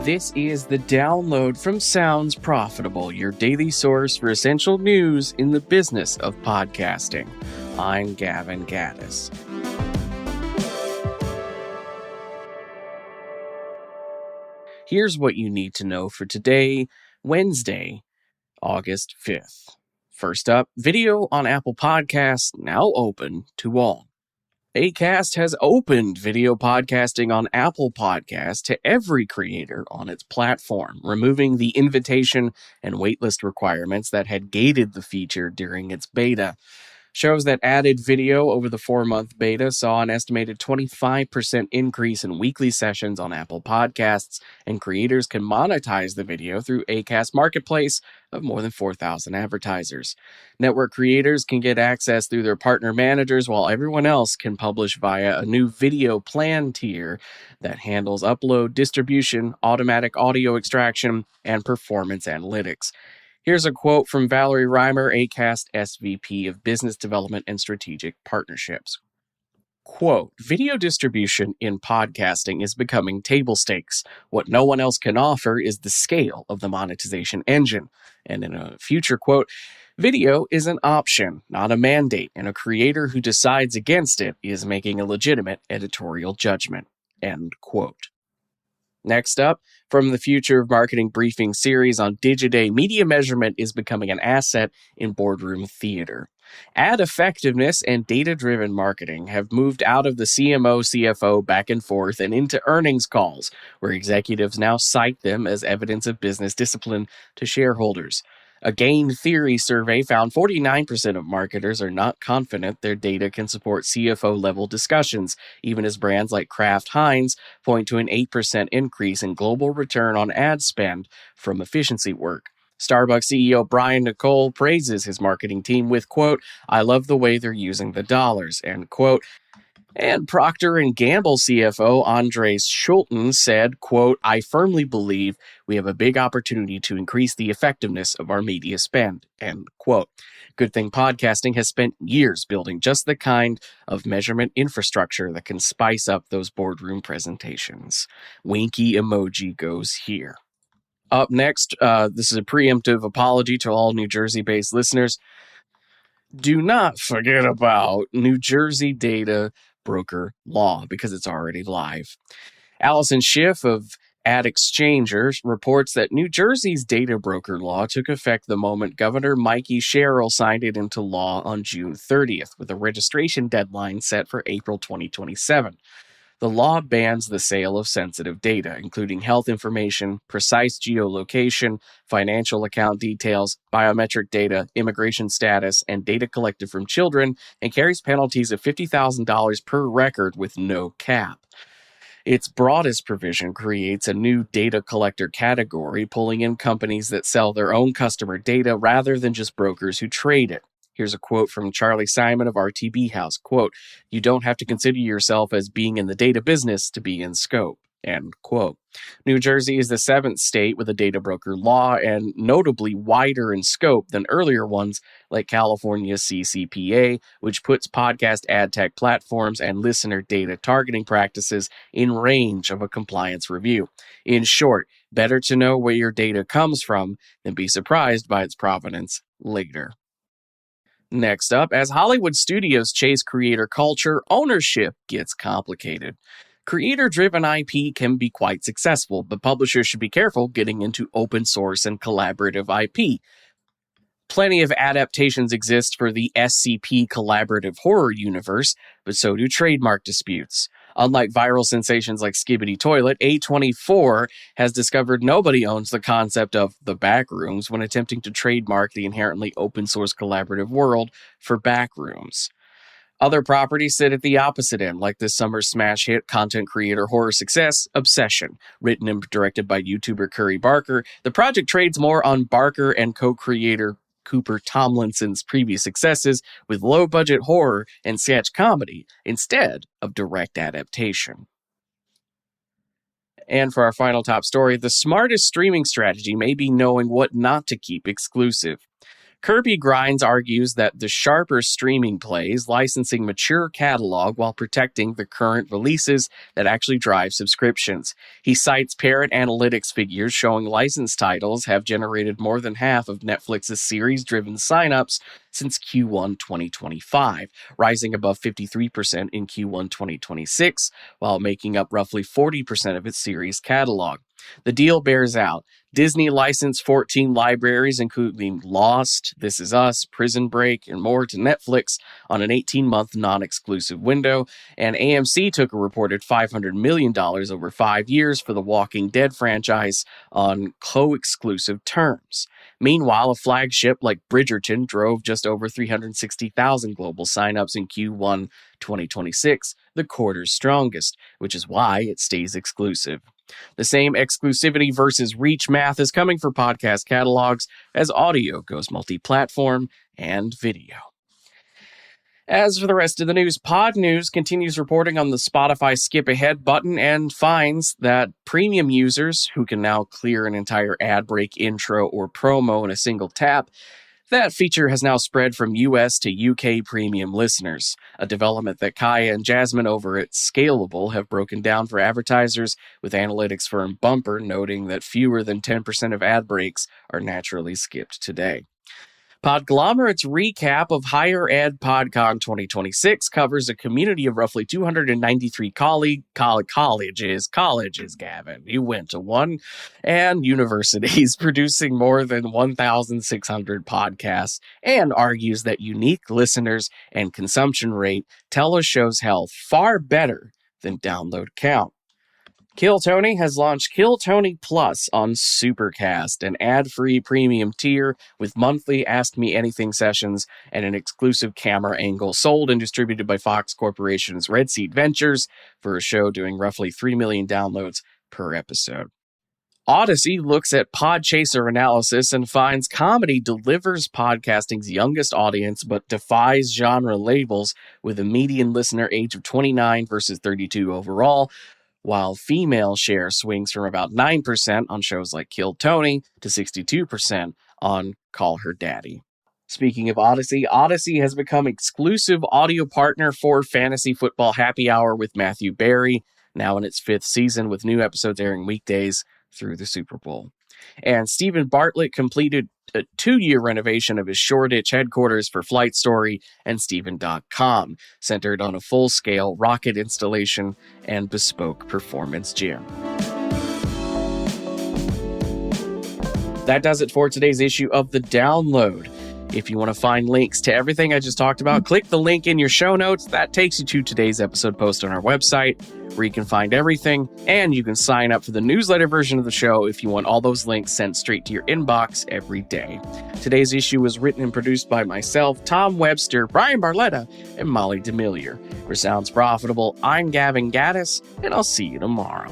This is the download from Sounds Profitable, your daily source for essential news in the business of podcasting. I'm Gavin Gaddis. Here's what you need to know for today, Wednesday, August 5th. First up, video on Apple Podcasts now open to all. Acast has opened video podcasting on Apple Podcasts to every creator on its platform, removing the invitation and waitlist requirements that had gated the feature during its beta. Shows that added video over the 4-month beta saw an estimated 25% increase in weekly sessions on Apple Podcasts, and creators can monetize the video through Acast Marketplace of more than 4,000 advertisers. Network creators can get access through their partner managers, while everyone else can publish via a new video plan tier that handles upload, distribution, automatic audio extraction, and performance analytics. Here's a quote from Valerie Reimer, Acast SVP of Business Development and Strategic Partnerships. Quote, video distribution in podcasting is becoming table stakes. What no one else can offer is the scale of the monetization engine. And in a future quote, video is an option, not a mandate, and a creator who decides against it is making a legitimate editorial judgment. End quote. Next up, from the Future of Marketing briefing series on Digiday, media measurement is becoming an asset in boardroom theater. Ad effectiveness and data-driven marketing have moved out of the CMO-CFO back and forth and into earnings calls, where executives now cite them as evidence of business discipline to shareholders. A Gain Theory survey found 49% of marketers are not confident their data can support CFO-level discussions, even as brands like Kraft Heinz point to an 8% increase in global return on ad spend from efficiency work. Starbucks CEO Brian Nicole praises his marketing team with, quote, "I love the way they're using the dollars," end quote. And Procter & Gamble CFO Andres Schulten said, quote, "I firmly believe we have a big opportunity to increase the effectiveness of our media spend," end quote. Good thing podcasting has spent years building just the kind of measurement infrastructure that can spice up those boardroom presentations. Winky emoji goes here. Up next, this is a preemptive apology to all New Jersey-based listeners. Do not forget about New Jersey data broker law because it's already live. Allison Schiff of Ad Exchangers reports that New Jersey's data broker law took effect the moment Governor Mikey Sherrill signed it into law on June 30th, with a registration deadline set for April 2027. The law bans the sale of sensitive data, including health information, precise geolocation, financial account details, biometric data, immigration status, and data collected from children, and carries penalties of $50,000 per record with no cap. Its broadest provision creates a new data collector category, pulling in companies that sell their own customer data rather than just brokers who trade it. Here's a quote from Charlie Simon of RTB House, quote, "You don't have to consider yourself as being in the data business to be in scope," end quote. New Jersey is the 7th state with a data broker law and notably wider in scope than earlier ones like California's CCPA, which puts podcast ad tech platforms and listener data targeting practices in range of a compliance review. In short, better to know where your data comes from than be surprised by its provenance later. Next up, as Hollywood studios chase creator culture, ownership gets complicated. Creator-driven IP can be quite successful, but publishers should be careful getting into open source and collaborative IP. Plenty of adaptations exist for the SCP collaborative horror universe, but so do trademark disputes. Unlike viral sensations like Skibbity Toilet, A24 has discovered nobody owns the concept of the backrooms when attempting to trademark the inherently open-source collaborative world for Backrooms. Other properties sit at the opposite end, like this summer's smash hit content creator horror success, Obsession. Written and directed by YouTuber Curry Barker, the project trades more on Barker and co-creator Cooper Tomlinson's previous successes with low-budget horror and sketch comedy instead of direct adaptation. And for our final top story, the smartest streaming strategy may be knowing what not to keep exclusive. Kirby Grinds argues that the sharper streaming plays, licensing mature catalog while protecting the current releases that actually drive subscriptions. He cites Parrot Analytics figures showing licensed titles have generated more than half of Netflix's series-driven signups since Q1 2025, rising above 53% in Q1 2026, while making up roughly 40% of its series catalog. The deal bears out. Disney licensed 14 libraries, including Lost, This Is Us, Prison Break, and more to Netflix on an 18-month non-exclusive window, and AMC took a reported $500 million over 5 years for the Walking Dead franchise on co-exclusive terms. Meanwhile, a flagship like Bridgerton drove just over 360,000 global signups in Q1 2026, the quarter's strongest, which is why it stays exclusive. The same exclusivity versus reach math is coming for podcast catalogs as audio goes multi-platform and video. As for the rest of the news, Pod News continues reporting on the Spotify skip ahead button and finds that premium users, who can now clear an entire ad break, intro, or promo in a single tap, that feature has now spread from US to UK premium listeners, a development that Kaya and Jasmine over at Scalable have broken down for advertisers, with analytics firm Bumper noting that fewer than 10% of ad breaks are naturally skipped today. Podglomerate's recap of Higher Ed PodCon 2026 covers a community of roughly 293 colleges, Gavin, you went to one, and universities producing more than 1,600 podcasts, and argues that unique listeners and consumption rate tell a show's health far better than download count. Kill Tony has launched Kill Tony Plus on Supercast, an ad-free premium tier with monthly Ask Me Anything sessions and an exclusive camera angle, sold and distributed by Fox Corporation's Red Seat Ventures, for a show doing roughly 3 million downloads per episode. Odyssey looks at Podchaser analysis and finds comedy delivers podcasting's youngest audience but defies genre labels, with a median listener age of 29 versus 32 overall, while female share swings from about 9% on shows like Kill Tony to 62% on Call Her Daddy. Speaking of Odyssey, Odyssey has become exclusive audio partner for Fantasy Football Happy Hour with Matthew Berry, now in its 5th season, with new episodes airing weekdays through the Super Bowl. And Stephen Bartlett completed a 2-year renovation of his Shoreditch headquarters for Flight Story and Steven.com, centered on a full-scale rocket installation and bespoke performance gym. That does it for today's issue of The Download. If you want to find links to everything I just talked about, click the link in your show notes. That takes you to today's episode post on our website, where you can find everything, and you can sign up for the newsletter version of the show if you want all those links sent straight to your inbox every day. Today's issue was written and produced by myself, Tom Webster, Brian Barletta, and Molly Demillier. For Sounds Profitable, I'm Gavin Gaddis, and I'll see you tomorrow.